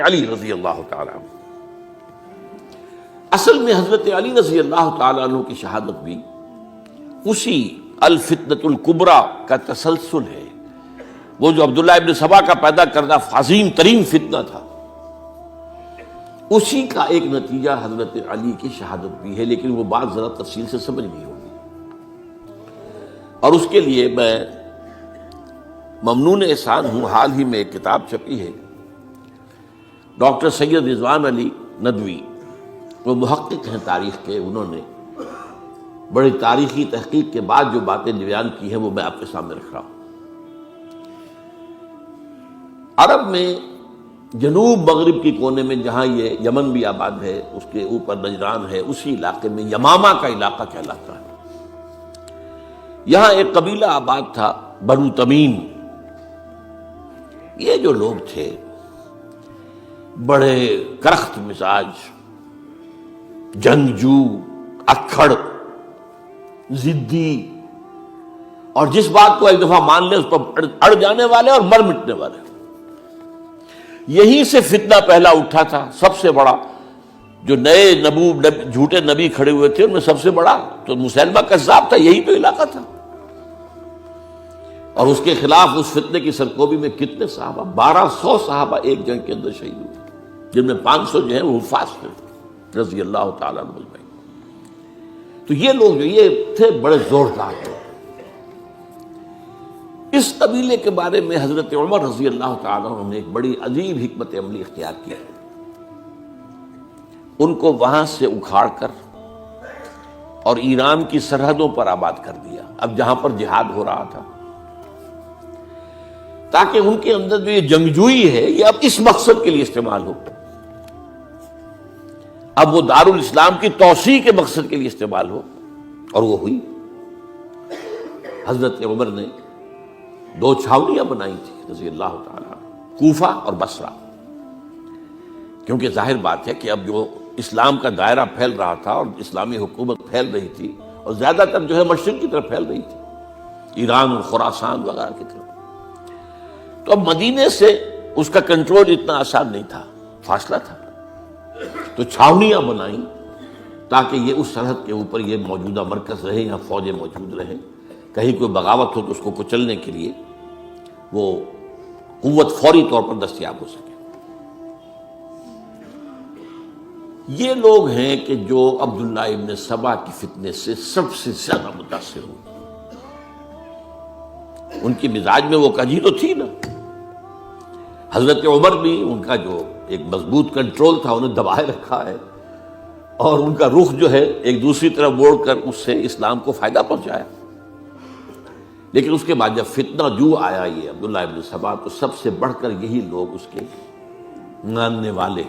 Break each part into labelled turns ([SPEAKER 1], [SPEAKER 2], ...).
[SPEAKER 1] علی رضی اللہ تعالیٰ عنہ۔ اصل میں حضرت علی رضی اللہ تعالیٰ عنہ کی شہادت بھی اسی الفتنۃ الکبریٰ کا تسلسل ہے۔ وہ جو عبداللہ ابن سبا کا پیدا کردہ عظیم ترین فتنہ تھا، اسی کا ایک نتیجہ حضرت علی کی شہادت بھی ہے، لیکن وہ بات ذرا تفصیل سے سمجھنی ہوگی۔ اور اس کے لیے میں ممنون احسان ہوں، حال ہی میں ایک کتاب چھپی ہے، ڈاکٹر سید رضوان علی ندوی، وہ محقق ہیں تاریخ کے، انہوں نے بڑی تاریخی تحقیق کے بعد جو باتیں بیان کی ہیں وہ میں آپ کے سامنے رکھ رہا ہوں۔ عرب میں جنوب مغرب کی کونے میں جہاں یہ یمن بھی آباد ہے، اس کے اوپر نجران ہے، اسی علاقے میں یمامہ کا علاقہ کہلاتا ہے۔ یہاں ایک قبیلہ آباد تھا، بنو تمیم۔ یہ جو لوگ تھے بڑے کرخت مزاج، جنگجو، اکھڑ، ضدی، اور جس بات کو ایک دفعہ مان لے اس پر اڑ جانے والے اور مر مٹنے والے۔ یہیں سے فتنہ پہلا اٹھا تھا۔ سب سے بڑا جو نئے جھوٹے نبی کھڑے ہوئے تھے ان میں سب سے بڑا تو مسیلمہ کذاب تھا، یہی تو علاقہ تھا۔ اور اس کے خلاف اس فتنے کی سرکوبی میں کتنے صحابہ، 1200 صحابہ ایک جنگ کے اندر شہید ہوئے، جن میں 500 جو ہیں وہ حفاظ تھے رضی اللہ تعالیٰ عنہ اجمعین۔ تو یہ لوگ جو یہ تھے بڑے زوردار تھے۔ اس قبیلے کے بارے میں حضرت عمر رضی اللہ تعالیٰ عنہ نے ایک بڑی عجیب حکمت عملی اختیار کی۔ ان کو وہاں سے اکھاڑ کر اور ایران کی سرحدوں پر آباد کر دیا، اب جہاں پر جہاد ہو رہا تھا، تاکہ ان کے اندر جو یہ جنگجوئی ہے یہ اب اس مقصد کے لیے استعمال ہو، اب وہ دارالاسلام کی توسیع کے مقصد کے لیے استعمال ہو، اور وہ ہوئی۔ حضرت عمر نے 2 چھاؤنیاں بنائی تھی رضی اللہ تعالیٰ، کوفہ اور بصرہ، کیونکہ ظاہر بات ہے کہ اب جو اسلام کا دائرہ پھیل رہا تھا اور اسلامی حکومت پھیل رہی تھی، اور زیادہ تر جو ہے مشرق کی طرف پھیل رہی تھی، ایران اور خراسان وغیرہ کی طرف۔ تو اب مدینے سے اس کا کنٹرول اتنا آسان نہیں تھا، فاصلہ تھا، تو چھاونیاں بنائیں تاکہ یہ اس سرحد کے اوپر یہ موجودہ مرکز رہے، یہاں فوجیں موجود رہیں، کہیں کوئی بغاوت ہو تو اس کو کچلنے کے لیے وہ قوت فوری طور پر دستیاب ہو سکے۔ یہ لوگ ہیں کہ جو عبداللہ ابن سبا کی فتنے سے سب سے زیادہ متاثر ہوئے۔ ان کی مزاج میں وہ کجی تو تھی نا۔ حضرت عمر بھی ان کا جو ایک مضبوط کنٹرول تھا انہیں دبائے رکھا ہے، اور ان کا رخ جو ہے ایک دوسری طرف موڑ کر اس سے اسلام کو فائدہ پہنچایا۔ لیکن اس کے بعد جب فتنہ جو آیا یہ عبداللہ ابن سبا، تو سب سے بڑھ کر یہی لوگ اس کے ماننے والے،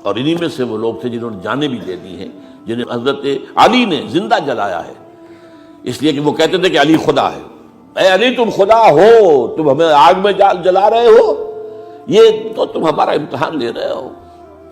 [SPEAKER 1] اور انہی میں سے وہ لوگ تھے جنہوں نے جانیں بھی دے دی ہیں، جنہیں حضرت علی نے زندہ جلایا ہے، اس لیے کہ وہ کہتے تھے کہ علی خدا ہے۔ اے علی تم خدا ہو، تم ہمیں آگ میں جلا رہے ہو، یہ تو تم ہمارا امتحان لے رہے ہو۔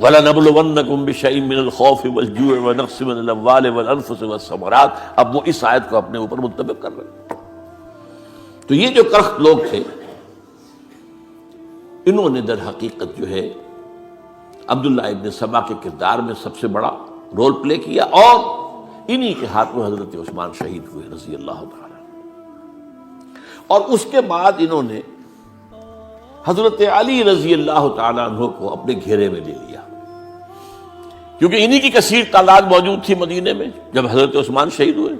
[SPEAKER 1] وَلَنَبْلُوَنَّكُمْ بِشَيْءٍ مِّنَ الْخَوْفِ وَالْجُوعِ وَنَقْصٍ مِّنَ الْأَمْوَالِ وَالْأَنفُسِ وَالثَّمَرَاتِ۔ اب وہ اس آیت کو اپنے اوپر منطبق کر رہے ہیں۔ تو یہ جو کرخت لوگ تھے، انہوں نے در حقیقت جو ہے عبداللہ ابن سبا کے کردار میں سب سے بڑا رول پلے کیا، اور انہی کے ہاتھوں حضرت عثمان شہید ہوئے رضی اللہ تعالیٰ۔ اور اس کے بعد انہوں نے حضرت علی رضی اللہ تعالیٰ عنہ کو اپنے گھیرے میں لے لیا، کیونکہ انہی کی کثیر تعداد موجود تھی مدینے میں جب حضرت عثمان شہید ہوئے۔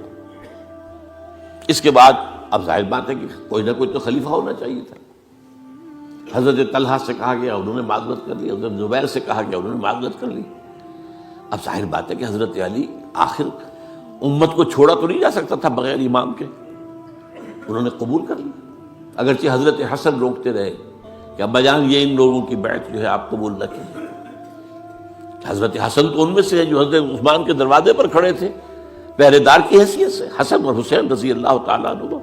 [SPEAKER 1] اس کے بعد اب ظاہر بات ہے کہ کوئی نہ کوئی تو خلیفہ ہونا چاہیے تھا۔ حضرت طلحہ سے کہا گیا، انہوں نے معذرت کر لی، حضرت زبیر سے کہا گیا، انہوں نے معذرت کر لی۔ اب ظاہر بات ہے کہ حضرت علی آخر امت کو چھوڑا تو نہیں جا سکتا تھا بغیر امام کے، انہوں نے قبول کر لی، اگرچہ حضرت حسن روکتے رہے کہ ابا جان یہ ان لوگوں کی بیعت جو ہے آپ قبول نہ کیجیے۔ حضرت حسن تو ان میں سے ہیں جو حضرت عثمان کے دروازے پر کھڑے تھے پہرے دار کی حیثیت سے، حسن اور حسین رضی اللہ تعالیٰ عنہ،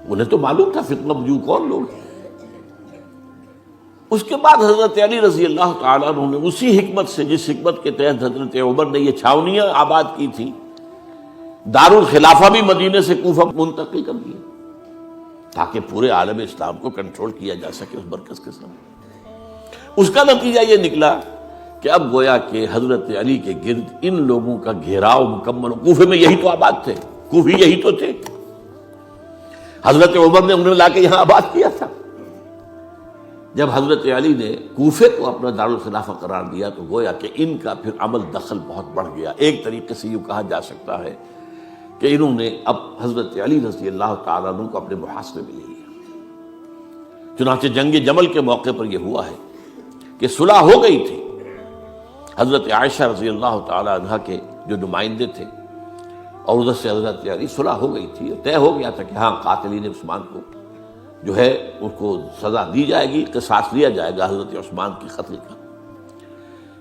[SPEAKER 1] انہیں تو معلوم تھا فتنہ جو کون لوگ ہیں۔ اس کے بعد حضرت علی رضی اللہ تعالیٰ عنہ نے اسی حکمت سے، جس حکمت کے تحت حضرت عمر نے یہ چھاونیاں آباد کی تھی، دارالخلافہ بھی مدینے سے کوفہ منتقل کر دیا، تاکہ پورے عالم اسلام کو کنٹرول کیا جا سکے اس مرکز کے سامنے۔ اس کا نتیجہ یہ نکلا کہ اب گویا کہ حضرت علی کے گرد ان لوگوں کا گھیراؤ مکمل. کوفے میں یہی تو آباد تھے، کوفی یہی تو تھے. حضرت عمر نے انہیں لا کے یہاں آباد کیا تھا. جب حضرت علی نے کوفے کو اپنا دارالخلافہ قرار دیا تو گویا کہ ان کا پھر عمل دخل بہت بڑھ گیا. ایک طریقے سے یہ کہا جا سکتا ہے کہ انہوں نے اب حضرت علی رضی اللہ تعالیٰ عنہ کو اپنے محاصرے میں لے لیا. چنانچہ جنگ جمل کے موقع پر یہ ہوا ہے کہ صلح ہو گئی تھی. حضرت عائشہ رضی اللہ تعالیٰ عنہ کے جو نمائندے تھے اور ادھر سے حضرت علی، صلح ہو گئی تھی. طے ہو گیا تھا کہ ہاں قاتلین عثمان کو جو ہے ان کو سزا دی جائے گی، قصاص لیا جائے گا حضرت عثمان کی قتل کا.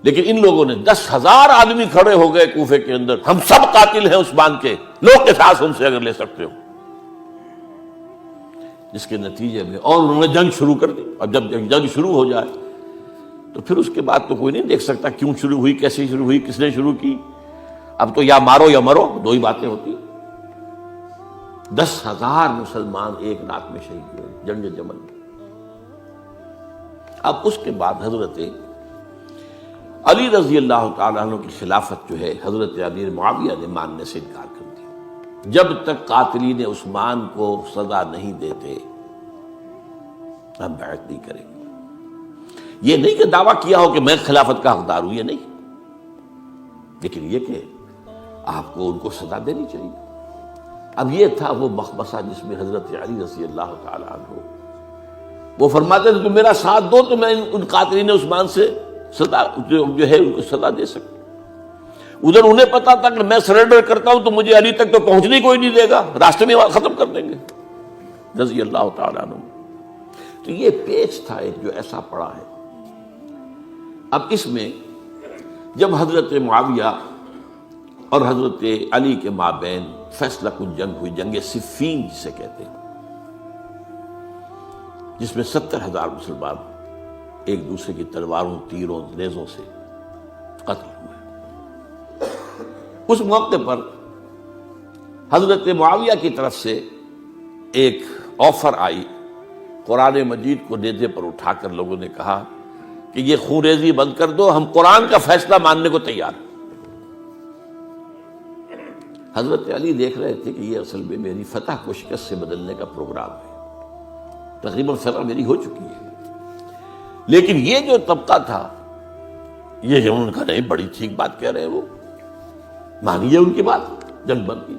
[SPEAKER 1] لیکن ان لوگوں نے 10,000 آدمی کھڑے ہو گئے کوفے کے اندر، ہم سب قاتل ہیں عثمان کے، لوگ قصاص ان سے اگر لے سکتے ہو. جس کے نتیجے میں اور انہوں نے جنگ شروع کر دی. اور جب جنگ شروع ہو جائے تو پھر اس کے بعد تو کوئی نہیں دیکھ سکتا کیوں شروع ہوئی، کیسے شروع ہوئی، کس نے شروع کی. اب تو یا مارو یا مرو، دو ہی باتیں ہوتی. 10,000 مسلمان ایک رات میں شہید ہوئے جنگ جمل میں. اب اس کے بعد حضرت علی رضی اللہ تعالیٰ عنہ کی خلافت جو ہے حضرت امیر معاویہ نے ماننے سے انکار کر دیا. جب تک قاتلین عثمان کو سزا نہیں دیتے ہم بیعت نہیں کریں گے. یہ نہیں کہ دعویٰ کیا ہو کہ میں خلافت کا حقدار ہوں، یہ نہیں، لیکن یہ کہ آپ کو ان کو سزا دینی چاہیے. اب یہ تھا وہ مخمصہ جس میں حضرت علی رضی اللہ تعالیٰ عنہ وہ فرماتے تھے تم میرا ساتھ دو تو میں ان قاتلین عثمان سے سزا جو ہے ان کو سزا دے سکتا. ادھر انہیں پتا تھا کہ میں سرنڈر کرتا ہوں تو مجھے علی تک تو پہنچنے کوئی نہیں دے گا، راستے میں ختم کر دیں گے رضی اللہ تعالیٰ عنہ. تو یہ پیچ تھا ایک جو ایسا پڑا ہے. اب اس میں جب حضرت معاویہ اور حضرت علی کے مابین فیصلہ کن جنگ ہوئی، جنگ صفین جسے کہتے ہیں، جس میں 70,000 مسلمان ایک دوسرے کی تلواروں، تیروں، نیزوں سے قتل ہوئے. اس موقع پر حضرت معاویہ کی طرف سے ایک آفر آئی. قرآن مجید کو نیزے پر اٹھا کر لوگوں نے کہا کہ یہ خونریزی بند کر دو، ہم قرآن کا فیصلہ ماننے کو تیار ہیں. حضرت علی دیکھ رہے تھے کہ یہ اصل میں میری فتح کو شکست سے بدلنے کا پروگرام ہے. تقریباً فتح میری ہو چکی ہے، لیکن یہ جو طبقہ تھا یہ انہوں نے کہا نہیں بڑی ٹھیک بات کہہ رہے ہیں، وہ مانیے ان کی بات، جنگ بند کی.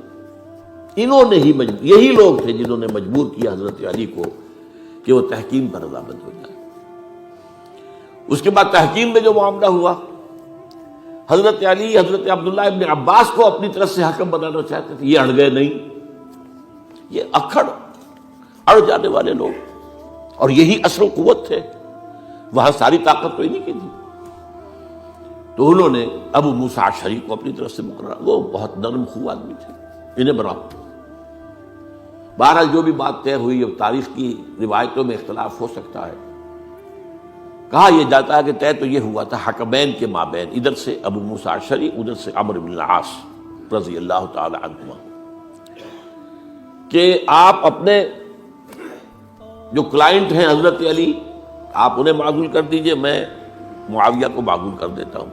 [SPEAKER 1] انہوں نے ہی یہی لوگ تھے جنہوں نے مجبور کیا حضرت علی کو کہ وہ تحکیم پر رضامند ہو جائے. اس کے بعد تحکیم میں جو معاملہ ہوا، حضرت علی حضرت عبداللہ ابن عباس کو اپنی طرف سے حکم بنانا چاہتے تھے. یہ اڑ گئے نہیں. یہ اڑ جانے والے لوگ، اور یہی اصل قوت تھے. وہاں ساری طاقت تو انہیں کی تھی. تو انہوں نے ابو موسیٰ اشعری کو اپنی طرف سے مقررہ، وہ بہت نرم خو آدمی تھے، انہیں بنا. بہرحال جو بھی بات طے ہوئی، اب تاریخ کی روایتوں میں اختلاف ہو سکتا ہے. کہا یہ جاتا ہے کہ طے تو یہ ہوا تھا حکمین کے مابین، ادھر سے ابو موسیٰ اشعری، ادھر سے عمرو بن العاص رضی اللہ تعالی عنہما، کہ آپ اپنے جو کلائنٹ ہیں حضرت علی آپ انہیں معزول کر دیجئے، میں معاویہ کو معزول کر دیتا ہوں.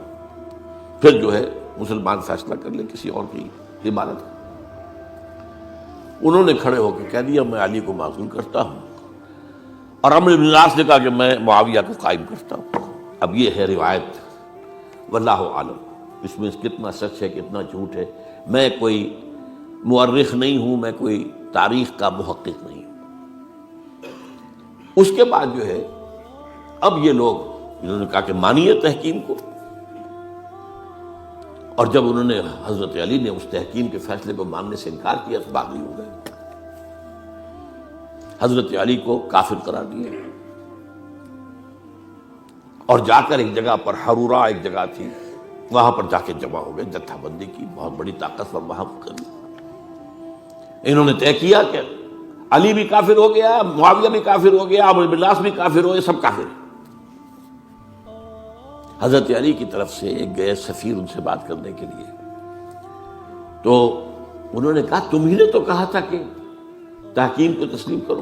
[SPEAKER 1] پھر جو ہے مسلمان فیصلہ کر لے کسی اور کی عبادت. انہوں نے کھڑے ہو کے کہہ دیا میں علی کو معزول کرتا ہوں، اور عمرو بن العاص نے کہا کہ میں معاویہ کو قائم کرتا ہوں. اب یہ ہے روایت، واللہ عالم اس میں کتنا سچ ہے کتنا جھوٹ ہے. میں کوئی مورخ نہیں ہوں، میں کوئی تاریخ کا محقق نہیں ہوں. اس کے بعد جو ہے اب یہ لوگ انہوں نے کہا کہ مانیے تحکیم کو، اور جب انہوں نے حضرت علی نے اس تحکیم کے فیصلے کو ماننے سے انکار کیا تو باغی ہو گئے. حضرت علی کو کافر قرار دیا، اور جا کر ایک جگہ پر حرورہ ایک جگہ تھی وہاں پر جا کے جمع ہو گئے، جتھا بندی کی بہت بڑی طاقت پر وہاں کر. انہوں نے طے کیا کہ علی بھی کافر ہو گیا، معاویہ بھی کافر ہو گیا، عمرو بن العاص بھی کافر ہو گئے، سب کافر ہیں. حضرت علی کی طرف سے ایک گئے سفیر ان سے بات کرنے کے لیے، تو انہوں نے کہا تم ہی نے تو کہا تھا کہ تحکیم کو تسلیم کرو،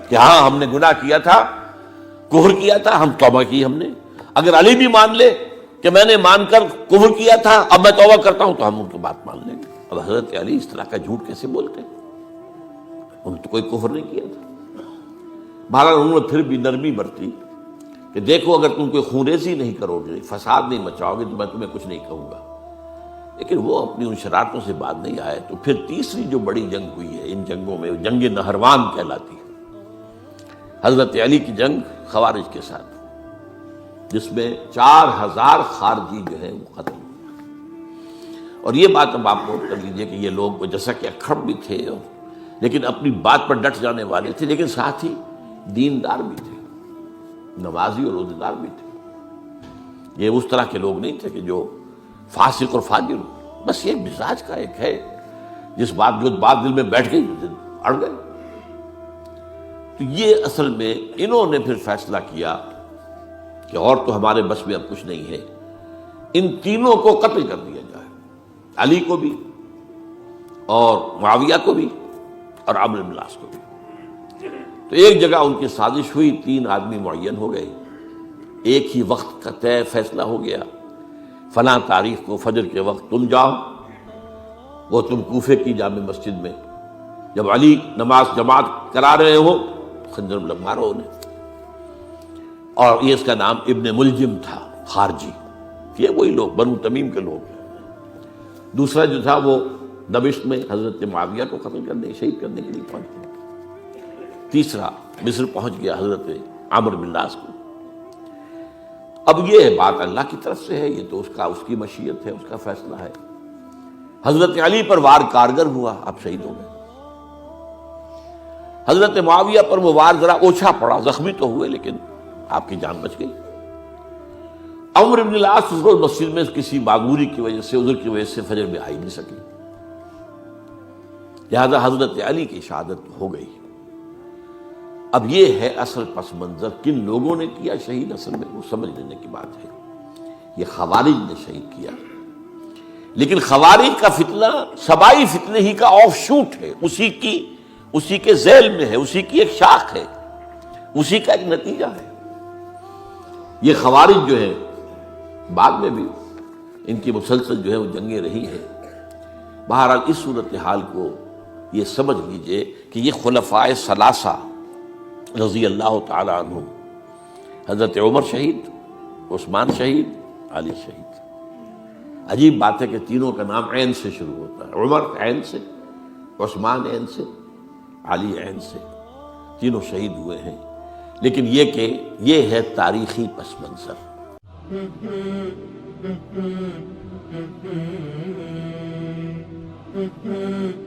[SPEAKER 1] کہ ہاں ہم نے گناہ کیا تھا، کفر کیا تھا، ہم توبہ کی ہم نے. اگر علی بھی مان لے کہ میں نے مان کر کفر کیا تھا اب میں توبہ کرتا ہوں تو ہم ان کی بات مان لیں گے۔ اب حضرت علی اس طرح کا جھوٹ کیسے بولتے؟ انہوں نے تو کوئی کفر نہیں کیا تھا۔ بہرحال انہوں نے پھر بھی نرمی برتی کہ دیکھو اگر تم کوئی خونریزی نہیں کرو گے، فساد نہیں مچاؤ گے تو میں تمہیں کچھ نہیں کہوں گا۔ لیکن وہ اپنی ان شرارتوں سے بعد نہیں آئے۔ تو پھر تیسری جو بڑی جنگ ہوئی ہے ان جنگوں میں، جنگ نہروان کہلاتی ہے، حضرت علی کی جنگ خوارج کے ساتھ، جس میں 4000 خارجی جو ہے وہ قتل ہوئے۔ اور یہ بات اب آپ نوٹ کر لیجئے کہ یہ لوگ جیسا کہ اکھڑ بھی تھے لیکن اپنی بات پر ڈٹ جانے والے تھے، لیکن ساتھ ہی دیندار بھی تھے، نمازی اور روزہ دار بھی تھے۔ یہ اس طرح کے لوگ نہیں تھے کہ جو فاسق اور فاجر ہو، بس یہ مزاج کا ایک ہے جو بات دل میں بیٹھ گئی اڑ گئے۔ تو یہ اصل میں انہوں نے پھر فیصلہ کیا کہ اور تو ہمارے بس میں اب کچھ نہیں ہے، ان تینوں کو قتل کر دیا جائے، علی کو بھی اور معاویہ کو بھی اور عمرو بن العاص کو بھی۔ تو ایک جگہ ان کی سازش ہوئی، 3 آدمی معین ہو گئے، ایک ہی وقت کا طے فیصلہ ہو گیا، فلاں تاریخ کو فجر کے وقت تم جاؤ، وہ تم کوفے کی جامع مسجد میں، جب علی نماز جماعت کرا رہے ہو خنجر مارو انہیں۔ اور یہ اس کا نام ابن ملجم تھا، خارجی، یہ وہی لوگ بنو تمیم کے لوگ۔ دوسرا جو تھا وہ دمشق میں حضرت معاویہ کو قتل کرنے شہید کرنے کے لیے پہنچ گیا۔ تیسرا مصر پہنچ گیا حضرت عمرو بن العاص کو۔ اب یہ بات اللہ کی طرف سے ہے، یہ تو اس کی مشیت ہے، اس کا فیصلہ ہے۔ حضرت علی پر وار کارگر ہوا، آپ شہید ہو گئے۔ حضرت معاویہ پر وہ وار ذرا اوچھا پڑا، زخمی تو ہوئے لیکن آپ کی جان بچ گئی۔ عمرو بن العاص اس روز مسجد میں کسی معذوری کی وجہ سے، عذر کی وجہ سے فجر میں آئی نہیں سکی، لہذا حضرت علی کی شہادت ہو گئی۔ اب یہ ہے اصل پس منظر، کن لوگوں نے کیا شہید، اصل میں وہ سمجھ لینے کی بات ہے۔ یہ خوارج نے شہید کیا، لیکن خوارج کا فتنہ سبائی فتنے ہی کا آف شوٹ ہے، اسی کے ذیل میں ہے، اسی کی ایک شاخ ہے، اسی کا ایک نتیجہ ہے۔ یہ خوارج جو ہے بعد میں بھی ان کی مسلسل جو ہے وہ جنگیں رہی ہیں۔ بہرحال اس صورتحال کو یہ سمجھ لیجئے کہ یہ خلفائے ثلاثہ رضی اللہ تعالی عنہ، حضرت عمر شہید، عثمان شہید، علی شہید۔ عجیب بات ہے کہ تینوں کا نام عین سے شروع ہوتا ہے، عمر عین سے، عثمان عین سے، علی عین سے، تینوں شہید ہوئے ہیں۔ لیکن یہ کہ یہ ہے تاریخی پس منظر۔
[SPEAKER 2] Mm-hmm.